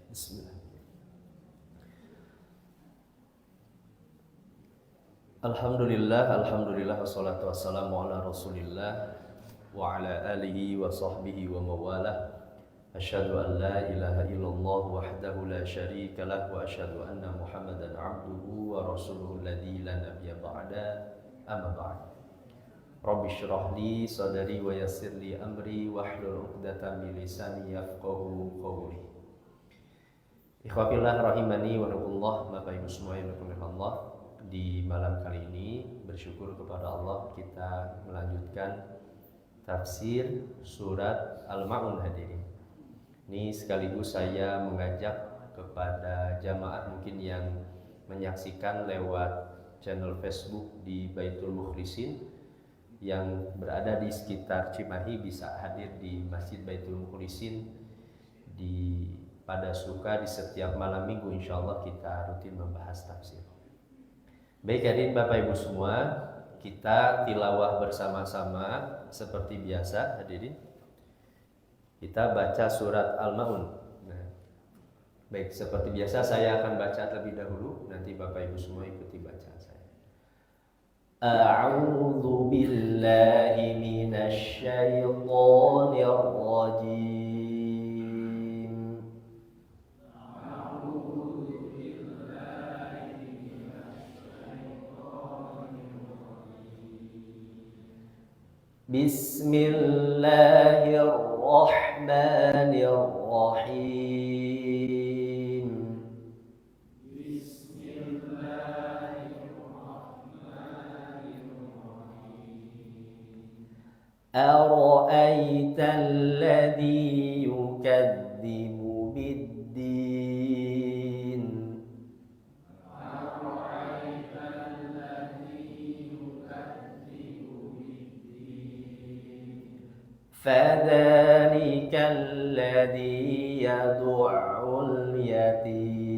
Bismillah. Alhamdulillah, wassalatu wassalamu ala Rasulillah wa ala alihi wa sahbihi wa mawalah. Asyhadu an la ilaha illallah wahdahu la syarika lah wa asyhadu anna Muhammadan abduhu wa rasuluhu alladzi la nabiyya ba'da. Amma ba'd. Rabbi shrah li sadri wa yassir li amri wahlul 'uqdatam min lisani yafqahu qawli. Ikhwafillah rahimani wa rahimakumullah, Bapak Ibu semua yang dirahmati Allah. Di malam kali ini bersyukur kepada Allah kita melanjutkan tafsir surat Al-Ma'un hadirin. Ini sekaligus saya mengajak kepada jamaah mungkin yang menyaksikan lewat channel Facebook di Baitul Mukhlisin yang berada di sekitar Cimahi bisa hadir di Masjid Baitul Mukhlisin pada suka di setiap malam minggu, insya Allah kita rutin membahas tafsir. Baik hadirin Bapak Ibu semua, kita tilawah bersama-sama seperti biasa hadirin. Kita baca surat Al-Ma'un. Nah, baik, seperti biasa saya akan baca terlebih dahulu, nanti Bapak Ibu semua ikuti bacaan saya. A'udzu billahi minasy syaithanir rajim. Bismillahirrahmanirrahim. Ara'aital ladzi yukadzibu bid-din. فذلك الذي يدع اليتيم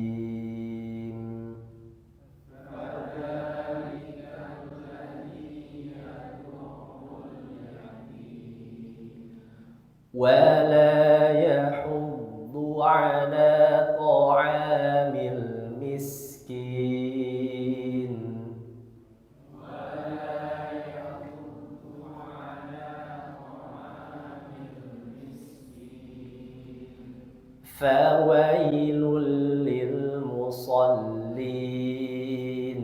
ولا يحض على طعام المسكين فويل للمصلين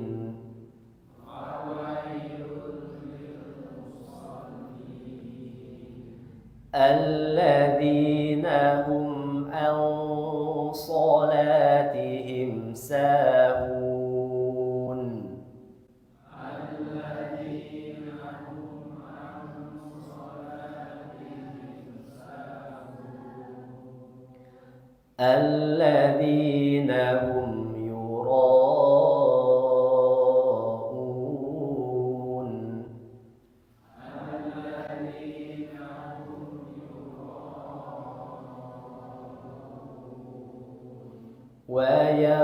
الذين هم عن صلاتهم ساهون الذين هم يراءون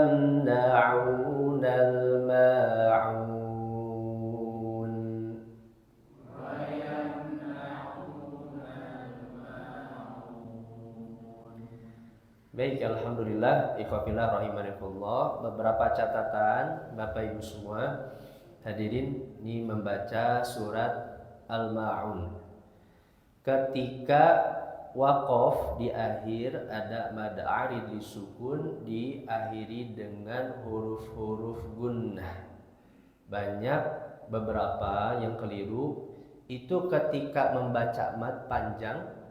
ويمنعون الماعون. Baik, alhamdulillah, ikhwafillah rahimakumullah. Beberapa catatan Bapak Ibu semua hadirin, ini membaca surat Al-Ma'un. Ketika waqaf di akhir ada mad arid disukun, diakhiri dengan huruf-huruf gunnah. Banyak beberapa yang keliru itu ketika membaca mad panjang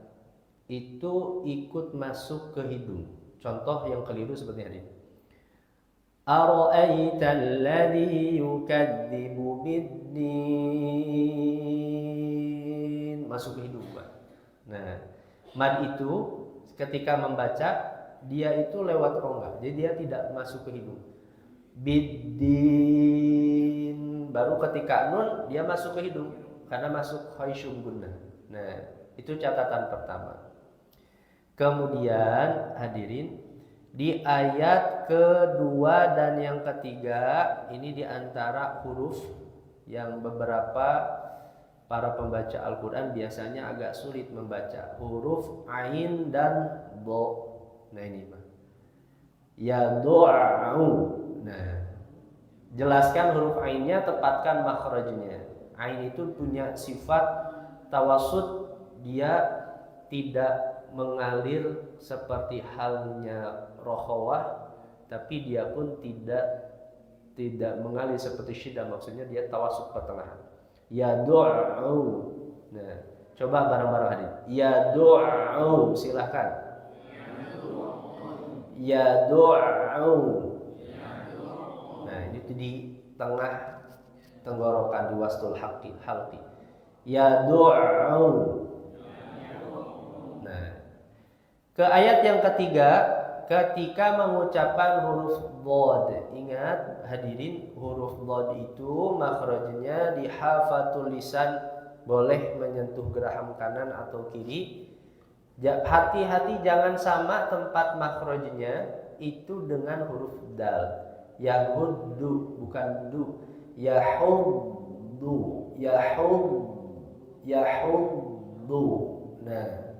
itu ikut masuk ke hidung. Contoh yang keliru seperti ini. Ara'aital ladzi yukadzibu bid-din. Masuk ke hidung, Pak. Nah, mad itu ketika membaca dia itu lewat rongga. Jadi dia tidak masuk ke hidung. Bid-din. Baru ketika nun dia masuk ke hidung karena masuk khaisyum gunnah. Nah, itu catatan pertama. Kemudian hadirin, di ayat kedua dan yang ketiga ini diantara huruf yang beberapa para pembaca Al-Quran biasanya agak sulit membaca, huruf ain dan bo. Nah ini Pak. Yadu'u. Nah, jelaskan huruf ainnya, tepatkan makhrajnya. Ain itu punya sifat tawassut, dia tidak mengalir seperti halnya rokhawah, tapi dia pun tidak mengalir seperti syiddah, maksudnya dia tawassut pertengahan. Yadu'u. Nah, coba bareng-bareng hadir. Yadu'u, silahkan. Yadu'u. Nah, itu di tengah tenggorokan, di wastul halqi. Yadu'u. Nah, ke ayat yang ketiga, ketika mengucapkan huruf dhad. Ingat hadirin, huruf dhad itu makhrajnya di hafatul lisan, boleh menyentuh geraham kanan atau kiri. Hati-hati jangan sama tempat makhrajnya itu dengan huruf dal. Yahuddu, bukan du. Yahuddu. Nah,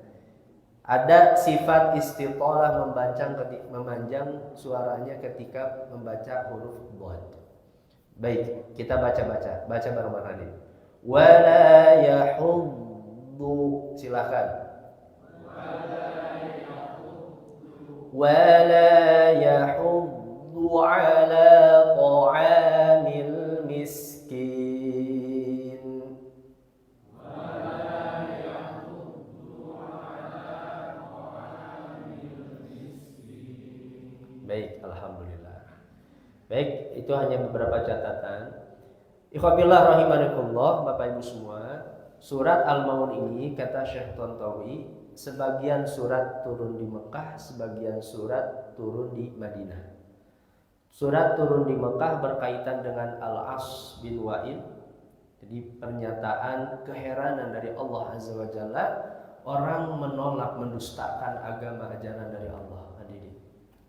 ada sifat istitalah, memanjang suaranya ketika membaca huruf dhad. Baik, kita baca bareng-bareng. Wala yahuddu, silakan. Wala yahuddu ala ta'amil miskin. Baik, alhamdulillah. Baik, itu hanya beberapa catatan. Ikhwatillah rahimakumullah, Bapak Ibu semua. Surat Al-Maun ini, kata Syekh Tontowi, sebagian surat turun di Mekah, sebagian surat turun di Madinah. Surat turun di Mekah berkaitan dengan Al-As bin Wa'il. Jadi pernyataan keheranan dari Allah Azza wa Jalla, orang menolak, mendustakan agama ajaran dari Allah. Hadirin.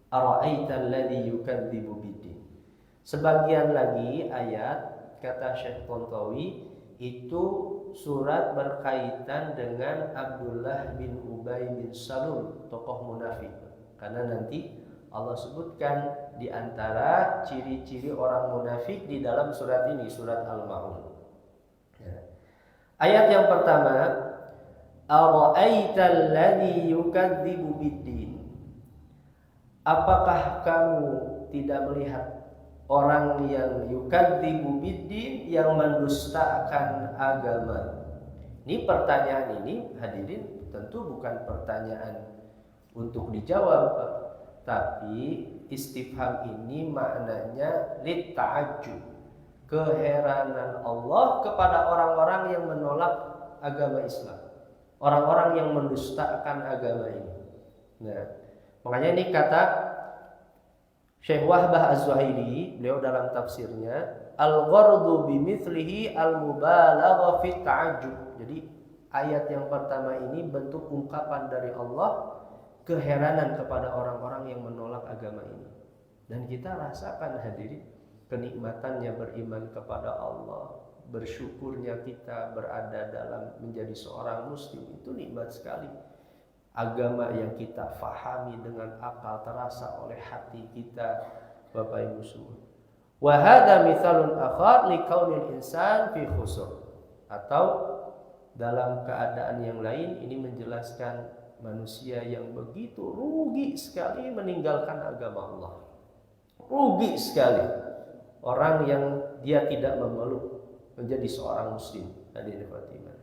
Ara'aital ladzi yukadzibu biddin. Sebagian lagi ayat, kata Syekh Tontowi, itu surat berkaitan dengan Abdullah bin Ubay bin Salul, tokoh munafik. Karena nanti Allah sebutkan di antara ciri-ciri orang munafik di dalam surat ini, surat Al-Ma'un. Ya. Ayat yang pertama, ara'aital ladzi yukadzibu biddin. Apakah kamu tidak melihat orang yang yukadzibu biddin, yang mendustakan agama? Ini pertanyaan ini, hadirin, tentu bukan pertanyaan untuk dijawab, tapi istifham ini maknanya lit ta'ajjub, keheranan Allah kepada orang-orang yang menolak agama Islam, orang-orang yang mendustakan agama ini. Nah, makanya ini kata Syekh Wahbah Az-Zuhaili, beliau dalam tafsirnya, al-ghardu bimithlihi al-mubalagha fi ta'ajjub. Jadi ayat yang pertama ini bentuk ungkapan dari Allah, keheranan kepada orang-orang yang menolak agama ini. Dan kita rasakan hadirin kenikmatannya beriman kepada Allah, bersyukurnya kita berada dalam menjadi seorang muslim, itu nikmat sekali. Agama yang kita fahami dengan akal, terasa oleh hati kita, Bapak Ibu semua. Wa hadza mithalun akhar li kaunil insan fi khusur. Atau dalam keadaan yang lain, ini menjelaskan manusia yang begitu rugi sekali meninggalkan agama Allah. Rugi sekali orang yang dia tidak memeluk menjadi seorang muslim. Hadirin Fatimah.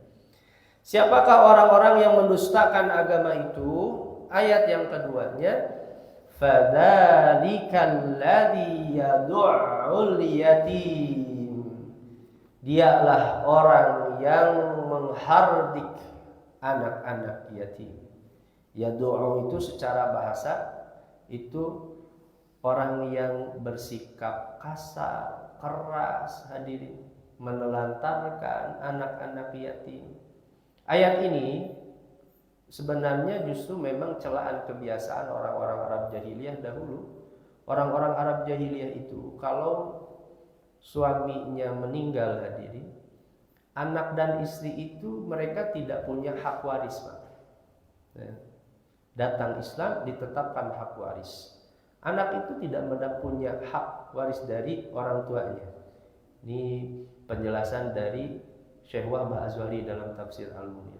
Siapakah orang-orang yang mendustakan agama itu? Ayat yang keduanya, fadzalikal ladzi yad'ul yatim. Dialah orang yang menghardik anak-anak yatim. Yad'u itu secara bahasa itu orang yang bersikap kasar, keras, hadirin, menelantarkan anak-anak yatim. Ayat ini sebenarnya justru memang celaan kebiasaan orang-orang Arab jahiliyah dahulu. Orang-orang Arab jahiliyah itu kalau suaminya meninggal, hadirin, anak dan istri itu mereka tidak punya hak waris, Pak. Datang Islam ditetapkan hak waris. Anak itu tidak punya hak waris dari orang tuanya. Ini penjelasan dari Syekh Wahbah Azwari dalam tafsir Al-Munir.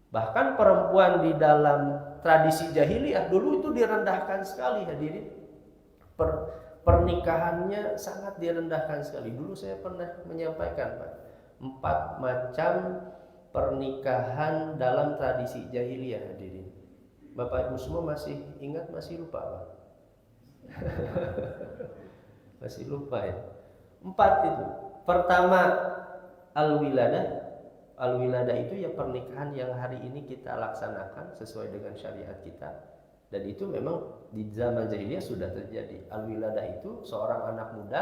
Bahkan perempuan di dalam tradisi jahiliyah dulu itu direndahkan sekali, hadirin. Pernikahannya sangat direndahkan sekali. Dulu saya pernah menyampaikan, Pak, 4 macam pernikahan dalam tradisi jahiliyah, hadirin. Bapak Ibu semua masih ingat, masih lupa, Pak? Masih lupa ya? 4 itu. Pertama, al-wiladah. Al-wiladah itu ya pernikahan yang hari ini kita laksanakan sesuai dengan syariat kita. Dan itu memang di zaman jahiliyah sudah terjadi. Al-wiladah itu seorang anak muda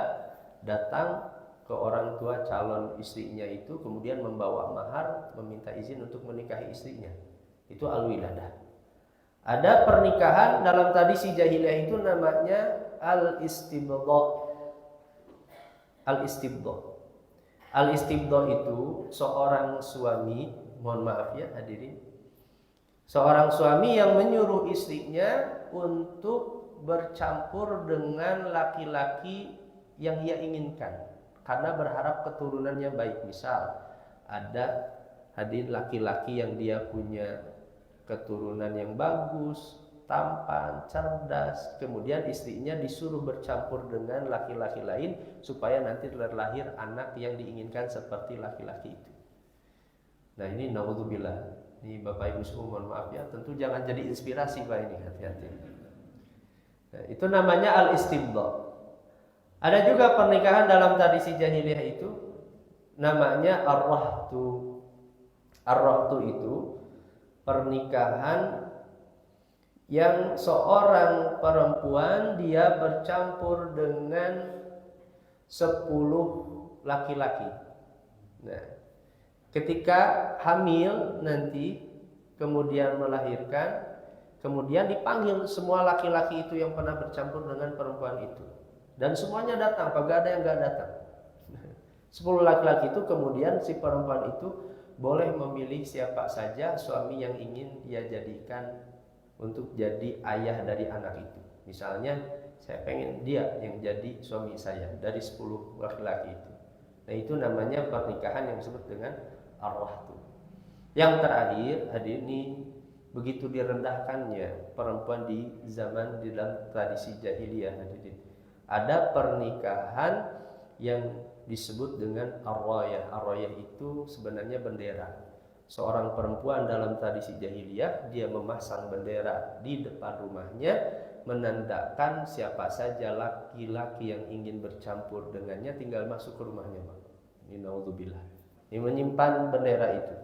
datang ke orang tua calon istrinya itu, kemudian membawa mahar, meminta izin untuk menikahi istrinya. Itu al-wiladah. Ada pernikahan dalam tradisi jahiliyah itu namanya al-istibdha. Al-istibdha. Al-istibdha itu seorang suami, mohon maaf ya hadirin, seorang suami yang menyuruh istrinya untuk bercampur dengan laki-laki yang ia inginkan karena berharap keturunannya baik. Misal ada hadirin laki-laki yang dia punya keturunan yang bagus, tampan, cerdas, kemudian istrinya disuruh bercampur dengan laki-laki lain supaya nanti terlahir anak yang diinginkan seperti laki-laki itu. Nah ini naudzubillah. Ini Bapak Ibu semua mohon maaf ya, tentu jangan jadi inspirasi Pak, ini hati-hati. Nah, itu namanya al-istibdha. Ada juga pernikahan dalam tradisi jahiliyah itu namanya ar-rahtu. Ar-rahtu itu pernikahan yang seorang perempuan dia bercampur dengan 10 laki-laki. Nah, ketika hamil nanti kemudian melahirkan, kemudian dipanggil semua laki-laki itu yang pernah bercampur dengan perempuan itu, dan semuanya datang, kagak ada yang gak datang. 10 laki-laki itu kemudian si perempuan itu boleh memilih siapa saja suami yang ingin dia jadikan untuk jadi ayah dari anak itu. Misalnya saya pengen dia yang jadi suami saya dari 10 laki-laki itu. Nah itu namanya pernikahan yang disebut dengan ar-rahtu. Yang terakhir, hadirin, ini begitu direndahkannya perempuan di zaman di dalam tradisi jahiliyah, hadirin. Ada pernikahan yang disebut dengan ar-rayah. Ar-rayah itu sebenarnya bendera. Seorang perempuan dalam tradisi jahiliyah dia memasang bendera di depan rumahnya menandakan siapa saja laki-laki yang ingin bercampur dengannya tinggal masuk ke rumahnya, Pak. Ini naudzubillah. Ini menyimpan bendera itu.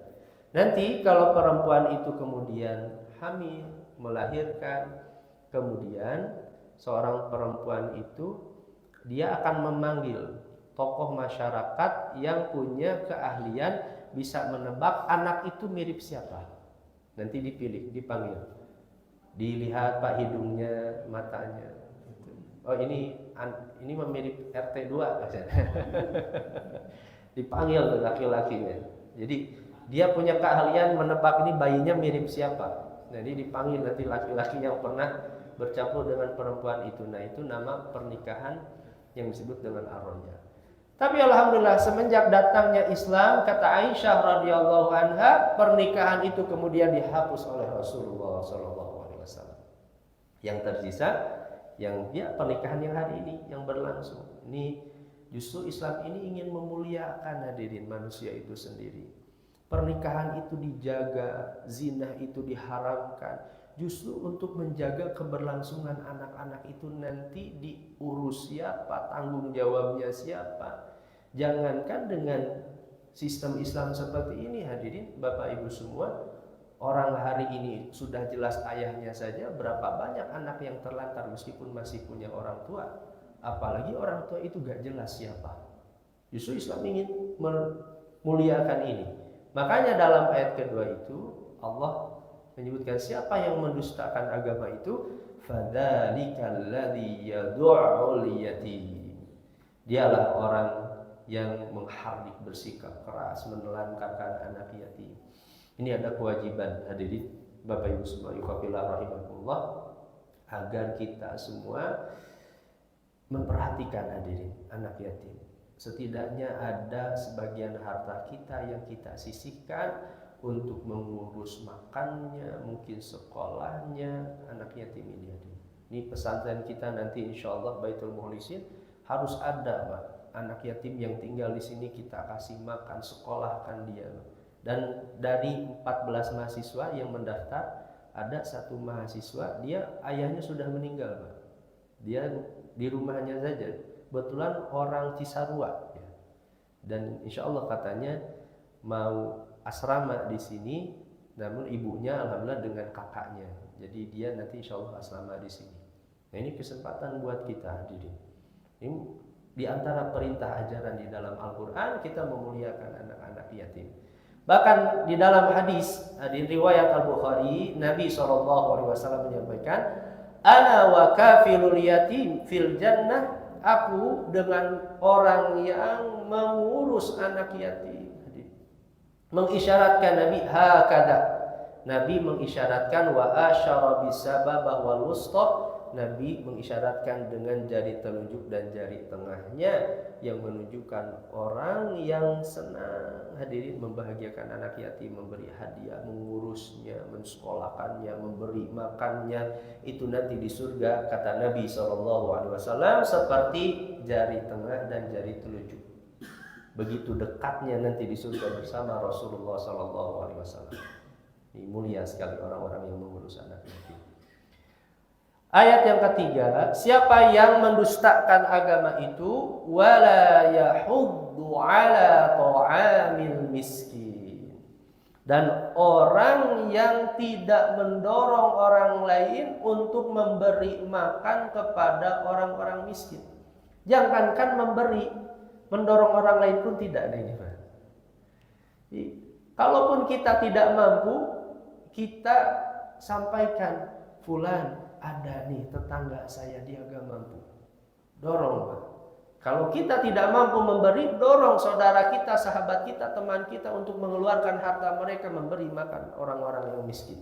Nanti kalau perempuan itu kemudian hamil, melahirkan, kemudian seorang perempuan itu dia akan memanggil tokoh masyarakat yang punya keahlian bisa menebak anak itu mirip siapa. Nanti dipilih, dipanggil, dilihat Pak hidungnya, matanya. Oh ini mirip RT 2. Dipanggil laki-lakinya. Jadi dia punya keahlian menebak ini bayinya mirip siapa. Jadi dipanggil nanti laki-laki yang pernah bercampur dengan perempuan itu. Nah itu nama pernikahan yang disebut dengan ar-rayah. Tapi alhamdulillah semenjak datangnya Islam, kata Aisyah radhiyallahu anha, pernikahan itu kemudian dihapus oleh Rasulullah SAW. Yang tersisa yang pernikahan yang hari ini yang berlangsung. Ini justru Islam ini ingin memuliakan hadirin manusia itu sendiri. Pernikahan itu dijaga, zina itu diharamkan. Justru untuk menjaga keberlangsungan anak-anak itu nanti diurus siapa, tanggung jawabnya siapa. Jangankan dengan sistem Islam seperti ini hadirin Bapak Ibu semua, orang hari ini sudah jelas ayahnya saja, berapa banyak anak yang terlantar meskipun masih punya orang tua. Apalagi orang tua itu gak jelas siapa. Justru Islam ingin memuliakan ini. Makanya dalam ayat kedua itu Allah menyebutkan siapa yang mendustakan agama itu, fadzalikal ladzi yad'ul yatim. Dialah orang yang menghardik bersikap keras menelantarkan anak yatim. Ini ada kewajiban hadirin Bapak Ibu semua, yuqafillah rahimahullah. agar kita semua memperhatikan hadirin anak yatim. Setidaknya ada sebagian harta kita yang kita sisihkan untuk mengurus makannya, mungkin sekolahnya anak yatim ini hadirin. Ini pesantren kita nanti insya Allah Baitul Mukhlisin harus ada Pak. Anak yatim yang tinggal di sini kita kasih makan, sekolahkan dia. Dan dari 14 mahasiswa yang mendaftar, ada satu mahasiswa dia ayahnya sudah meninggal Pak. Dia di rumahnya saja. Kebetulan orang Cisarua ya. Dan insya Allah katanya mau asrama di sini, namun ibunya alhamdulillah dengan kakaknya. Jadi dia nanti insya Allah asrama di sini. Nah ini kesempatan buat kita hadirin. Ini di antara perintah ajaran di dalam Al-Quran kita memuliakan anak-anak yatim. Bahkan di dalam hadis di riwayat Al-Bukhari Nabi SAW menyampaikan, Ana wa kafilul yatim fil jannah. Aku dengan orang yang mengurus anak yatim. Mengisyaratkan Nabi hakada. Nabi mengisyaratkan wa asyara bisababah wal wusta. Nabi mengisyaratkan dengan jari telunjuk dan jari tengahnya yang menunjukkan orang yang senang hadirin membahagiakan anak yatim, memberi hadiah, mengurusnya, mensekolahkannya, memberi makannya. Itu nanti di surga kata Nabi SAW seperti jari tengah dan jari telunjuk. Begitu dekatnya nanti di surga bersama Rasulullah SAW. Ini mulia sekali orang-orang yang mengurus anak yatim. Ayat yang ketiga, siapa yang mendustakan agama itu wala yahuddu ala ta'amil miskin. Dan orang yang tidak mendorong orang lain untuk memberi makan kepada orang-orang miskin. Jangankan memberi, mendorong orang lain pun tidak ada ini, Pak. Kalaupun kita tidak mampu, kita sampaikan, fulan ada nih tetangga saya dia gak mampu, dorong Pak. Kalau kita tidak mampu memberi, dorong saudara kita, sahabat kita, teman kita untuk mengeluarkan harta mereka memberi makan orang-orang yang miskin,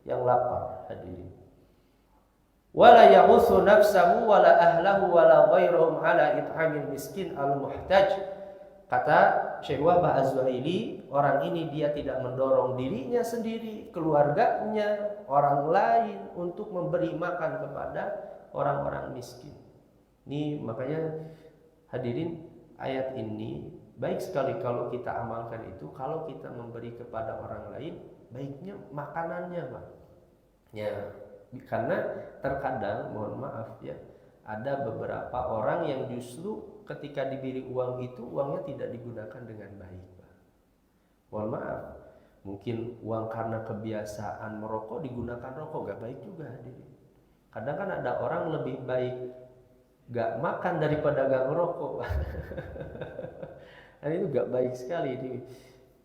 yang lapar hadirin. Wala yahutsu nafsahu wala ahlahu wala ghairuhum ala it'amil miskin al-muhtaj. Kata Syekh Wahbah Az-Zuhaili, orang ini dia tidak mendorong dirinya sendiri, keluarganya, orang lain untuk memberi makan kepada orang-orang miskin. Ini makanya hadirin ayat ini baik sekali kalau kita amalkan itu. Kalau kita memberi kepada orang lain, baiknya makanannya Pak. Ya, karena terkadang mohon maaf ya, ada beberapa orang yang justru ketika diberi uang itu, uangnya tidak digunakan dengan baik Pak. Mohon maaf, mungkin uang karena kebiasaan merokok digunakan rokok, gak baik juga hadirin. Kadang kan ada orang lebih baik gak makan daripada gak merokok. Dan itu gak baik sekali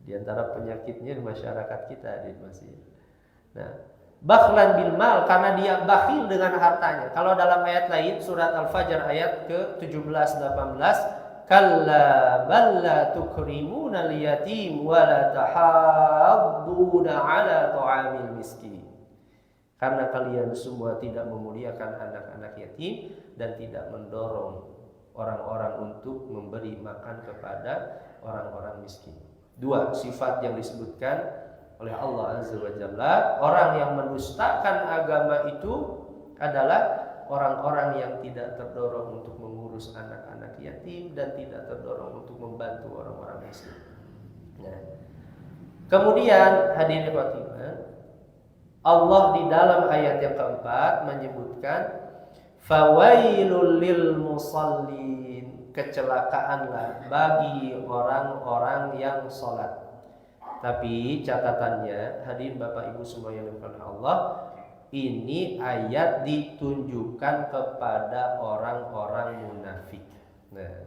di antara penyakitnya di masyarakat kita hadirin masih. Nah, bakhlan bil mal, karena dia bakhil dengan hartanya. Kalau dalam ayat lain surat Al-Fajr ayat ke-17-18, kalla bal la tukrimuna al-yatim wa la tahadduna ala ta'amil miskin. Karena kalian semua tidak memuliakan anak-anak yatim dan tidak mendorong orang-orang untuk memberi makan kepada orang-orang miskin. Dua sifat yang disebutkan oleh Allah Azza wa Jalla, orang yang mendustakan agama itu adalah orang-orang yang tidak terdorong untuk mengurus anak-anak yatim dan tidak terdorong untuk membantu orang-orang miskin. Nah, kemudian hadirin khotimah, Allah di dalam ayat yang keempat menyebutkan fawailul lil musallin, kecelakaanlah bagi orang-orang yang sholat. Tapi catatannya, hadirin Bapak Ibu semua yang dimuliakan Allah, ini ayat ditunjukkan kepada orang-orang munafik. Nah,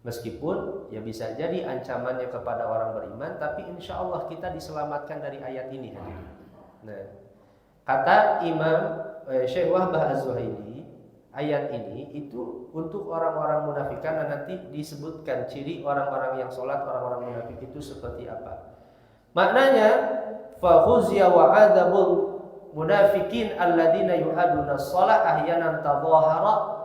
meskipun ya bisa jadi ancamannya kepada orang beriman, tapi insya Allah kita diselamatkan dari ayat ini hadirin. Nah, kata Imam Syekh Wahbah Az-Zuhaili, ayat ini itu untuk orang-orang munafik, karena nanti disebutkan ciri orang-orang yang sholat, orang-orang munafik itu seperti apa. Maknanya fa khuzya wa adzabul munafikin alladzina yu'aduna shalah ahyanan tadhahara.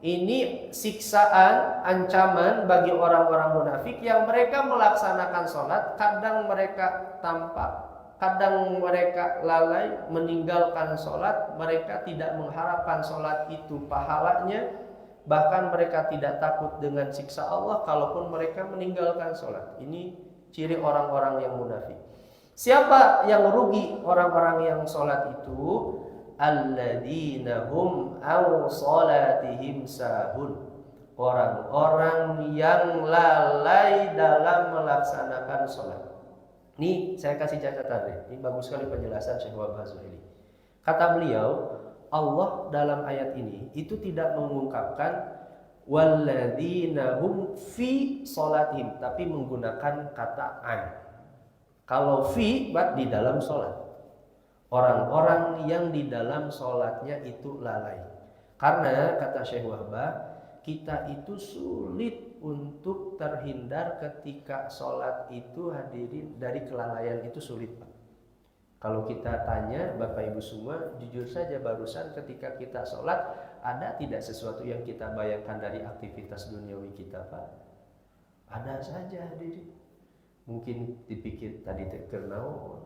Ini siksaan, ancaman bagi orang-orang munafik yang mereka melaksanakan sholat, kadang mereka tampak, kadang mereka lalai meninggalkan sholat, mereka tidak mengharapkan sholat itu pahalanya, bahkan mereka tidak takut dengan siksa Allah kalaupun mereka meninggalkan sholat. Ini ciri orang-orang yang munafik. Siapa yang rugi orang-orang yang sholat itu? Alladzina hum aw salatihim sahun. Orang-orang yang lalai dalam melaksanakan sholat. Ini saya kasih catatan. Ini bagus sekali penjelasan Syekh Wahab Az-Zuhaili. Kata beliau, Allah dalam ayat ini itu tidak mengungkapkan walladzina hum fi sholatihim, tapi menggunakan kata an. Kalau fi berarti di dalam sholat. Orang-orang yang di dalam sholatnya itu lalai. Karena kata Syekh Wahbah, kita itu sulit untuk terhindar ketika sholat itu hadirin dari kelalaian itu sulit, Pak. Kalau kita tanya Bapak Ibu semua, jujur saja barusan ketika kita sholat, ada tidak sesuatu yang kita bayangkan dari aktivitas duniawi kita, Pak? Ada saja hadirin. Mungkin dipikir tadi terkenal.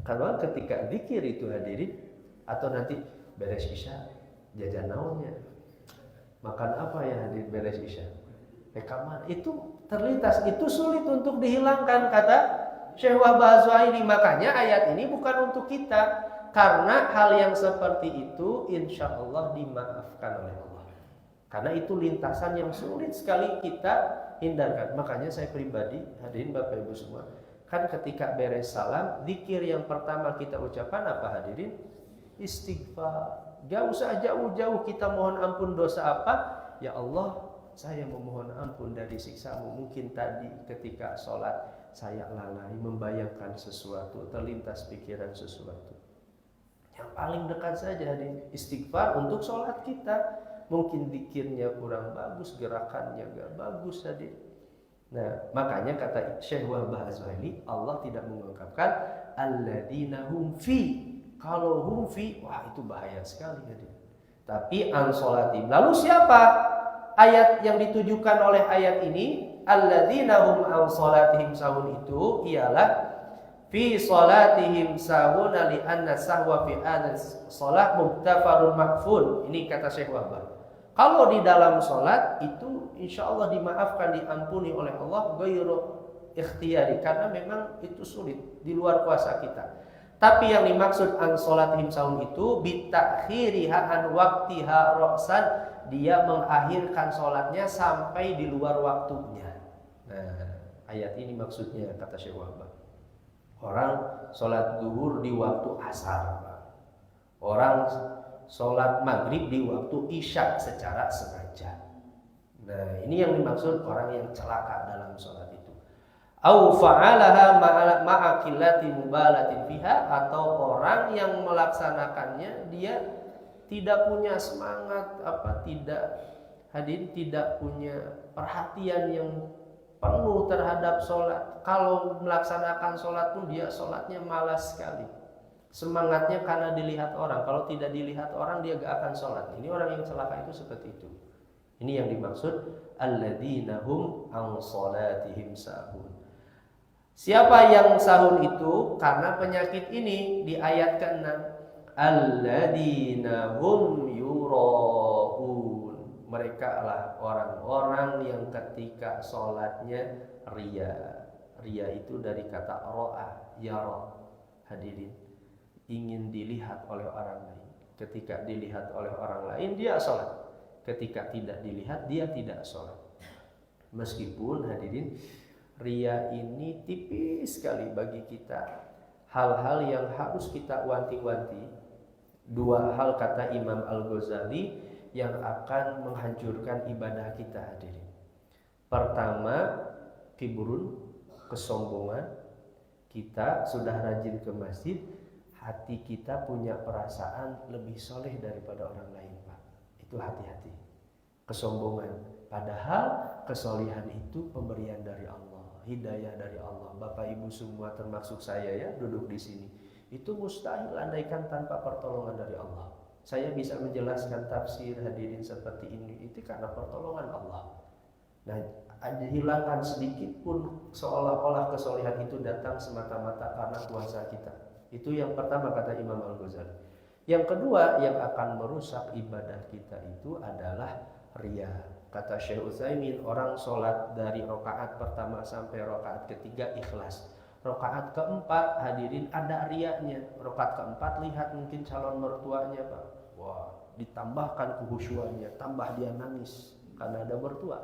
Kalau ketika zikir itu hadirin, atau nanti beres isya jajan naonnya, makan apa ya hadirin beres isya, kamar itu terlintas, itu sulit untuk dihilangkan kata Syekh Wahab Az-Zuhaili. Makanya ayat ini bukan untuk kita, karena hal yang seperti itu insya Allah dimaafkan oleh Allah, karena itu lintasan yang sulit sekali kita hindarkan. Makanya saya pribadi hadirin Bapak Ibu semua, kan ketika beres salam, zikir yang pertama kita ucapkan apa hadirin? Istighfar. Gak usah jauh-jauh kita mohon ampun dosa apa? Ya Allah, saya memohon ampun dari siksamu. Mungkin tadi ketika sholat saya lalai membayangkan sesuatu, terlintas pikiran sesuatu. Yang paling dekat saja hadirin, istighfar untuk sholat kita. Mungkin zikirnya kurang bagus, gerakannya gak bagus hadirin. Nah, makanya kata Syekh Wahab Az-Zuhaili, Allah tidak mengungkapkan alladzina hum fi. Kalau hum fi, wah itu bahaya sekali hadirin. Tapi an sholatim. Lalu siapa ayat yang ditujukan oleh ayat ini? Alladzina hum an sholatihim sahun, itu ialah fi sholatihim sahun li anna sahwa fi anas sholat muktafarun makfun. Ini kata Syekh Wahab. Kalau di dalam sholat itu insya Allah dimaafkan, diampuni oleh Allah ghairu ikhtiyari, karena memang itu sulit, di luar kuasa kita. Tapi yang dimaksud an sholatihim sahun itu bitakhiriha an waqtiha ra'san, dia mengakhirkan sholatnya sampai di luar waktunya. Nah, ayat ini maksudnya kata Syekh Wahab. Orang sholat zuhur di waktu asar, orang sholat maghrib di waktu isya secara sengaja. Nah, ini yang dimaksud orang yang celaka dalam sholat itu. Au fa'alaha ma'a qillati mubalatin fiha, atau orang yang melaksanakannya dia tidak punya semangat, tidak punya perhatian yang penuh terhadap sholat. Kalau melaksanakan sholat pun dia sholatnya malas sekali. Semangatnya karena dilihat orang. Kalau tidak dilihat orang dia gak akan sholat. Ini orang yang celaka itu seperti itu. Ini yang dimaksud alladzina hum an sholatihim sahun. Siapa yang sahun itu karena penyakit ini di ayat ke-6, alladzina hum yuraun. Mereka lah orang-orang yang ketika sholatnya riya. Riya itu dari kata ro'a, yara. Hadirin, ingin dilihat oleh orang lain. Ketika dilihat oleh orang lain dia sholat, ketika tidak dilihat dia tidak sholat. Meskipun hadirin, riya ini tipis sekali bagi kita. Hal-hal yang harus kita wanti-wanti. Dua hal kata Imam Al-Ghazali yang akan menghancurkan ibadah kita hadirin. Pertama, kibrun, kesombongan. Kita sudah rajin ke masjid, hati kita punya perasaan lebih soleh daripada orang lain, Pak. Itu hati-hati. Kesombongan. Padahal kesolehan itu pemberian dari Allah, hidayah dari Allah. Bapak Ibu semua termasuk saya ya, duduk di sini. Itu mustahil andaikan tanpa pertolongan dari Allah. Saya bisa menjelaskan tafsir hadirin seperti ini itu karena pertolongan Allah. Nah, dihilangkan sedikit pun seolah-olah kesolehan itu datang semata-mata karena kuasa kita. Itu yang pertama kata Imam Al-Ghazali. Yang kedua yang akan merusak ibadah kita itu adalah riya. Kata Syekh Utsaimin, orang sholat dari rakaat pertama sampai rakaat ketiga ikhlas. Rakaat keempat hadirin ada riyanya. Rakaat keempat lihat mungkin calon mertuanya Pak. Wah, ditambahkan kehusyuannya, tambah dia nangis karena ada mertua.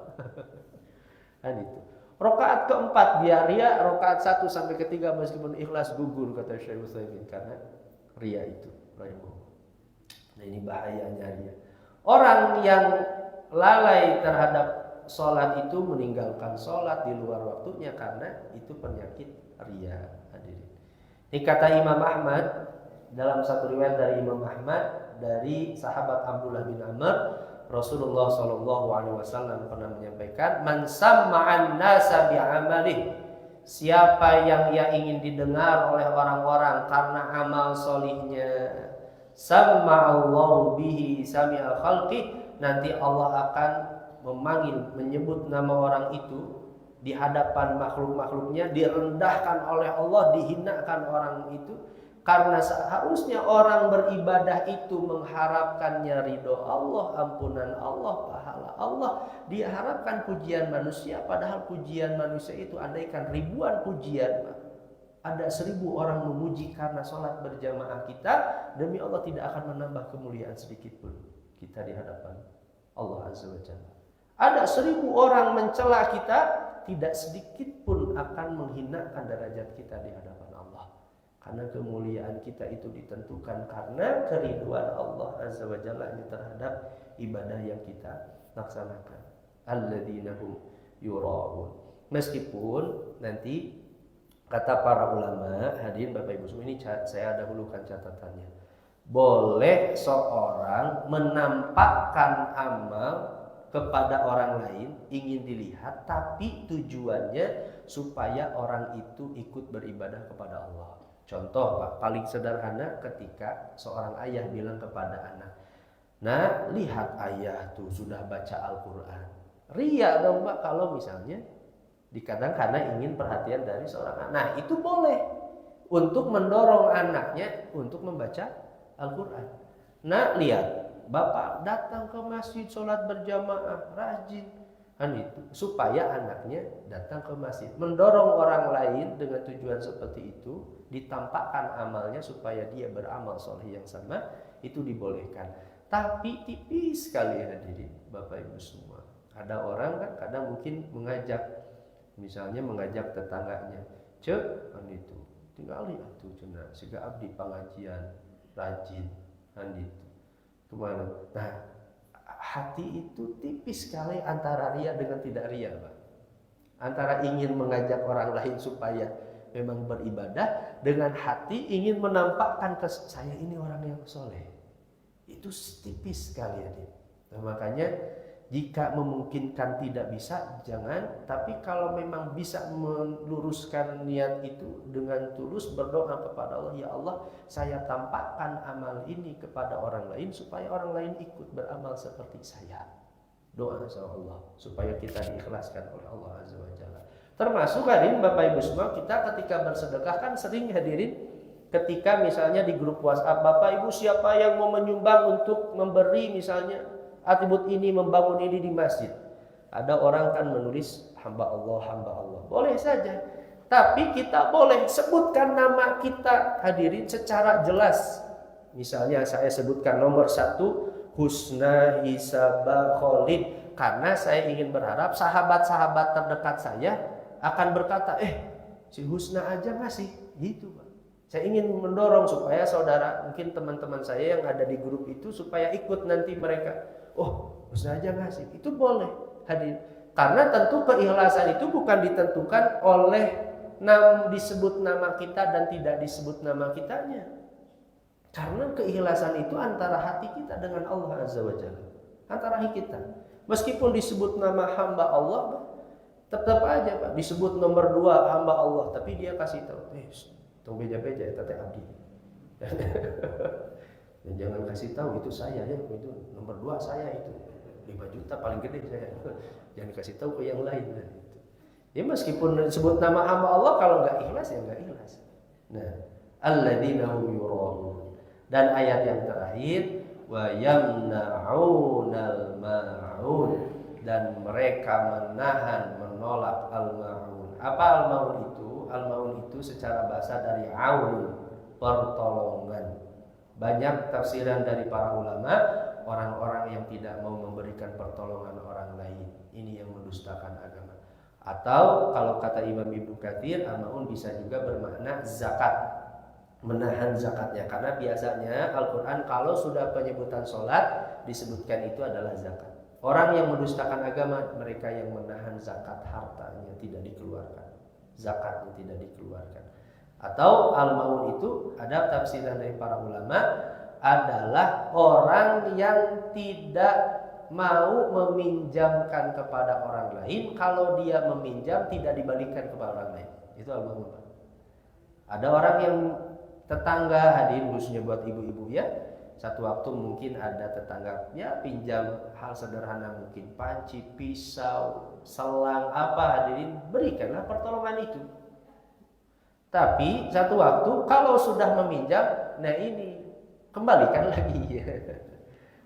Kan itu. Rakaat keempat dia riya, rakaat 1 sampai ketiga meskipun ikhlas gugur kata Syekh Utsaimin karena riya itu. Nah, ini bahayanya riya. Orang yang lalai terhadap sholat itu meninggalkan sholat di luar waktunya karena itu penyakit riya hadirin. Ini kata Imam Ahmad dalam satu riwayat dari Imam Ahmad dari sahabat Abdullah bin Amr, Rasulullah Shallallahu Alaihi Wasallam pernah menyampaikan, man samma'an nasa bi'amalih, siapa yang ia ingin didengar oleh orang-orang karena amal solihnya, samma'allahu bihi sami'al khalqi, nanti Allah akan menyebut nama orang itu di hadapan makhluk-makhluknya, direndahkan oleh Allah, dihinakan orang itu. Karena seharusnya orang beribadah itu mengharapkannya ridho Allah, ampunan Allah, pahala Allah. Dia harapkan pujian manusia, padahal pujian manusia itu andaikan ribuan pujian, ada 1000 orang memuji karena sholat berjamaah kita, demi Allah tidak akan menambah kemuliaan sedikit pun kita di hadapan Allah Azza wa Jalla. Ada 1000 orang mencela kita, tidak sedikit pun akan menghinakan derajat kita di hadapan Allah. Karena kemuliaan kita itu ditentukan karena keriduan Allah Azza wa Jalla terhadap ibadah yang kita laksanakan. Alladzina hum yura'un. Meskipun nanti kata para ulama, hadirin Bapak Ibu semua, ini saya dahulukan catatannya. Boleh seorang menampakkan amal kepada orang lain, ingin dilihat, tapi tujuannya supaya orang itu ikut beribadah kepada Allah. Contoh Pak, paling sederhana ketika seorang ayah bilang kepada anak, nah lihat ayah tuh sudah baca Al-Quran. Riya dong Pak kalau misalnya dikatakan karena ingin perhatian dari seorang anak. Nah itu boleh untuk mendorong anaknya untuk membaca Al-Quran. Nah lihat, Bapak datang ke masjid sholat berjamaah, rajin. Kan itu supaya anaknya datang ke masjid, mendorong orang lain dengan tujuan seperti itu, ditampakkan amalnya supaya dia beramal soleh yang sama, itu dibolehkan. Tapi tipis sekali hadirin Bapak Ibu semua. Ada orang kan kadang mungkin mengajak, misalnya mengajak tetangganya, cek kan itu tinggal lihat tuh cenah siga abdi pengajian rajin kan itu kemana. Nah hati itu tipis sekali antara riya dengan tidak riya Pak. Antara ingin mengajak orang lain supaya memang beribadah, dengan hati ingin menampakkan ke saya ini orang yang soleh. Itu tipis sekali ya. Nah, makanya jika memungkinkan tidak bisa, jangan. Tapi kalau memang bisa meluruskan niat itu dengan tulus berdoa kepada Allah, ya Allah, saya tampakkan amal ini kepada orang lain supaya orang lain ikut beramal seperti saya. Doa sama Allah supaya kita diikhlaskan oleh Allah Azza wa Jalla. Termasuk hadirin Bapak Ibu semua, kita ketika bersedekah kan sering hadirin ketika misalnya di grup WhatsApp, Bapak Ibu siapa yang mau menyumbang untuk memberi misalnya atribut ini, membangun ini di masjid. Ada orang kan menulis hamba Allah, hamba Allah. Boleh saja. Tapi kita boleh sebutkan nama kita hadirin secara jelas. Misalnya saya sebutkan nomor 1 Husna Hisaba Khalid. Karena saya ingin berharap sahabat-sahabat terdekat saya akan berkata, si Husna aja ngasih. Gitu Pak. Saya ingin mendorong supaya saudara, mungkin teman-teman saya yang ada di grup itu supaya ikut nanti mereka. Oh, Husna aja ngasih. Itu boleh hadir. Karena tentu keikhlasan itu bukan ditentukan oleh disebut nama kita dan tidak disebut nama kitanya. Karena keikhlasan itu antara hati kita dengan Allah Azza wa Jalla. Antara hati kita. Meskipun disebut nama hamba Allah, tetap aja Pak. Disebut nomor 2 hamba Allah, tapi dia kasih tahu, tunggu beja-beja tete abdi. Dan jangan kasih tahu itu saya ya, itu nomor 2 saya itu 5 juta paling gede saya. Jangan kasih tahu ke yang lain. Ya meskipun disebut nama hamba Allah, kalau nggak ikhlas ya nggak ikhlas. Nah, alladzina hum yura'un. Dan ayat yang terakhir, wa yamna'unal ma'un, dan mereka menahan, menolak al-ma'un. Apa al-ma'un itu? Al-ma'un itu secara bahasa dari aun, pertolongan. Banyak tafsiran dari para ulama, orang-orang yang tidak mau memberikan pertolongan orang lain, ini yang mendustakan agama. Atau kalau kata Imam Ibnu Katsir, al-ma'un bisa juga bermakna zakat, menahan zakatnya. Karena biasanya Al-Quran kalau sudah penyebutan sholat disebutkan itu adalah zakat. Orang yang mendustakan agama, mereka yang menahan zakat hartanya tidak dikeluarkan, zakatnya tidak dikeluarkan. Atau al-ma'un itu ada tafsiran dari para ulama adalah orang yang tidak mau meminjamkan kepada orang lain, kalau dia meminjam tidak dibalikan kepada orang lain. Itu al-ma'un. Ada orang yang tetangga, hadirin khususnya buat ibu-ibu ya, satu waktu mungkin ada tetangga ya pinjam hal sederhana, mungkin panci, pisau, selang apa, hadirin berikanlah pertolongan itu. Tapi satu waktu kalau sudah meminjam, nah ini kembalikan lagi ya.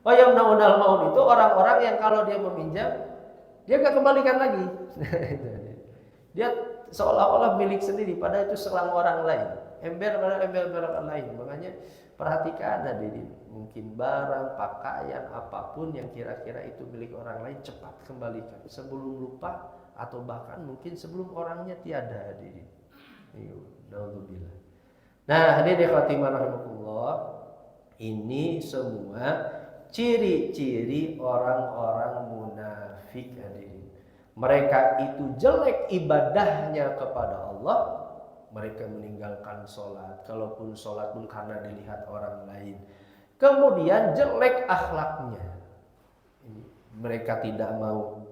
Oh yang naunal maun itu orang-orang yang kalau dia meminjam dia gak kembalikan lagi. Dia seolah-olah milik sendiri, padahal itu selang orang lain. Ember orang lain. Makanya perhatikan ada di mungkin barang, pakaian, apapun yang kira-kira itu milik orang lain, cepat kembalikan sebelum lupa atau bahkan mungkin sebelum orangnya tiada hadirin. Naudzubillah. Nah, hadirin khotimah rahimakumullah, ini semua ciri-ciri orang-orang munafik hadirin. Mereka itu jelek ibadahnya kepada Allah, mereka meninggalkan sholat, kalaupun sholat pun karena dilihat orang lain. Kemudian jelek akhlaknya, mereka tidak mau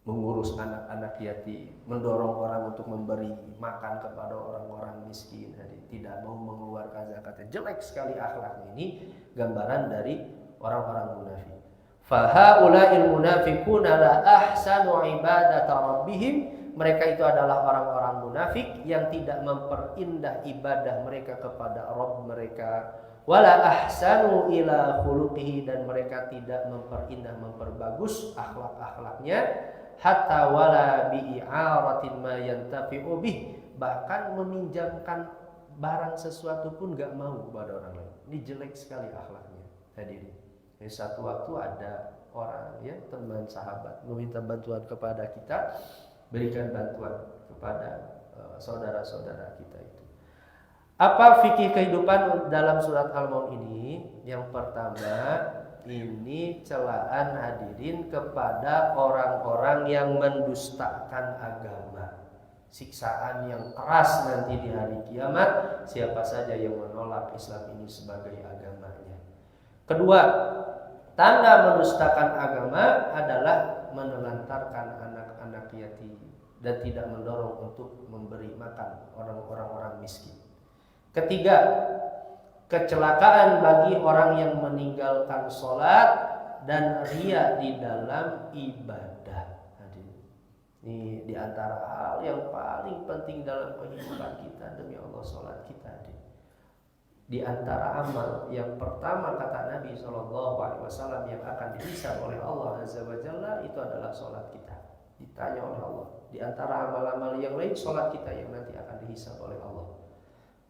mengurus anak-anak yatim, mendorong orang untuk memberi makan kepada orang-orang miskin, tidak mau mengeluarkan zakatnya. Jelek sekali akhlaknya. Ini gambaran dari orang-orang munafik. Fahaula'il munafiquna la ahsanu ibadata rabbihim. Mereka itu adalah orang-orang munafik yang tidak memperindah ibadah mereka kepada Rabb mereka. Wala ahsanu ila khuluqihi, dan mereka tidak memperindah, memperbagus akhlak-akhlaknya. Hatta wala bi'aratin ma yantafi'u bih, bahkan meminjamkan barang sesuatu pun gak mau kepada orang lain. Ini jelek sekali akhlaknya hadirin. Jadi satu waktu ada orang ya, teman sahabat meminta bantuan kepada kita, berikan bantuan kepada saudara-saudara kita itu. Apa fikih kehidupan dalam surat Al-Maun ini? Yang pertama, ini celaan hadirin kepada orang-orang yang mendustakan agama. Siksaan yang keras nanti di hari kiamat siapa saja yang menolak Islam ini sebagai agamanya. Kedua, tanda mendustakan agama adalah menelantarkan anak-anak yatim dan tidak mendorong untuk memberi makan orang-orang miskin. Ketiga, kecelakaan bagi orang yang meninggalkan sholat dan riya di dalam ibadah. Ini di antara hal yang paling penting dalam kehidupan kita, demi Allah, sholat kita. Di antara amal yang pertama kata Nabi SAW yang akan dihisab oleh Allah Azza wa Jalla itu adalah sholat kita. Ditanya oleh Allah, di antara amal-amal yang lain sholat kita yang nanti akan dihisab oleh Allah.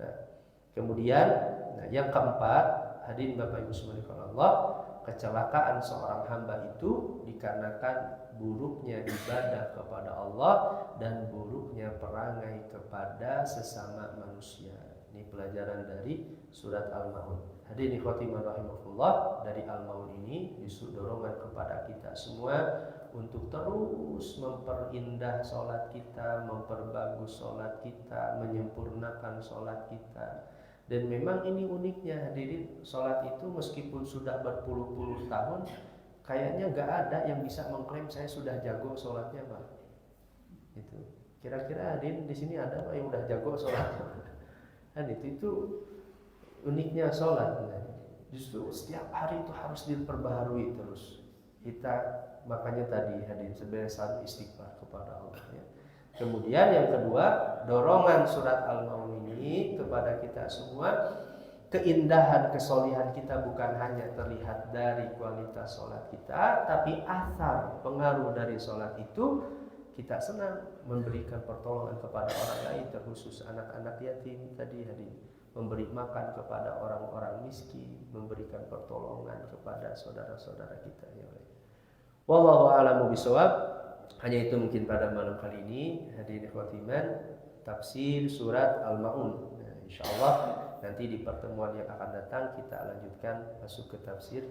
Nah, kemudian yang keempat, hadirin Bapak Ibu sekalian Allah, kecelakaan seorang hamba itu dikarenakan buruknya ibadah kepada Allah dan buruknya perangai kepada sesama manusia. Ini pelajaran dari surat Al-Maun. Hadirin khotimah rahimahullah, dari Al-Maun ini justru dorongan kepada kita semua untuk terus memperindah sholat kita, memperbagus sholat kita, menyempurnakan sholat kita. Dan memang ini uniknya hadirin, sholat itu meskipun sudah berpuluh-puluh tahun, kayaknya gak ada yang bisa mengklaim saya sudah jago sholatnya Pak. Itu. Kira-kira hadirin di sini ada Pak yang udah jago sholatnya? Dan itu uniknya sholat. Justru setiap hari itu harus diperbaharui terus. Kita makanya tadi hadir sebagai istighfar kepada Allah ya. Kemudian yang kedua, dorongan surat Al-Maun ini kepada kita semua, keindahan kesolihan kita bukan hanya terlihat dari kualitas sholat kita, tapi asar pengaruh dari sholat itu kita senang memberikan pertolongan kepada orang lain, terkhusus anak-anak yatim tadi hadir, memberi makan kepada orang-orang miskin, memberikan pertolongan kepada saudara-saudara kita ya. Wallahu a'lamu bishawab. Hanya itu mungkin pada malam kali ini hadirin ikhwatiman tafsir surat Al-Maun. Nah, insyaallah nanti di pertemuan yang akan datang kita lanjutkan masuk ke tafsir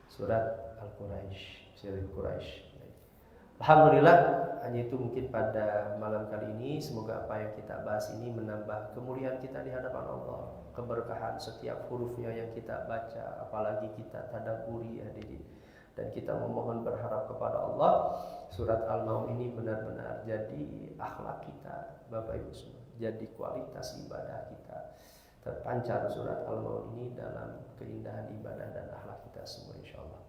surat Al-Quraisy, surat Quraisy. Alhamdulillah, hanya itu mungkin pada malam kali ini. Semoga apa yang kita bahas ini menambah kemuliaan kita di hadapan Allah, keberkahan setiap hurufnya yang kita baca, apalagi kita tadabburi hadirin. Dan kita memohon berharap kepada Allah surat Al-Maun ini benar-benar jadi akhlak kita Bapak Ibu semua, jadi kualitas ibadah kita, terpancar surat Al-Maun ini dalam keindahan ibadah dan akhlak kita semua insyaallah.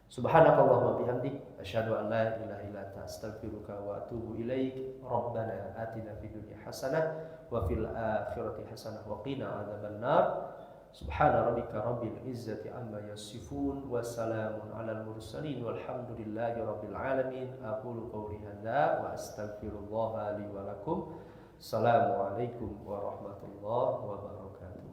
Subhanakallahumma bihamdik asyhadu an la ilaha illa anta astaghfiruka wa atubu ilaik. Rabbana atina fid dunya hasanah wa fil akhirati hasanah wa qina adzabannar. Subhana rabbika rabbil izzati amma yasifun wa salamun alal mursalin walhamdulillahi rabbil alamin. Aqulu qawli hadza wa astaghfirullaha li wa lakum. Assalamualaikum warahmatullahi wabarakatuh.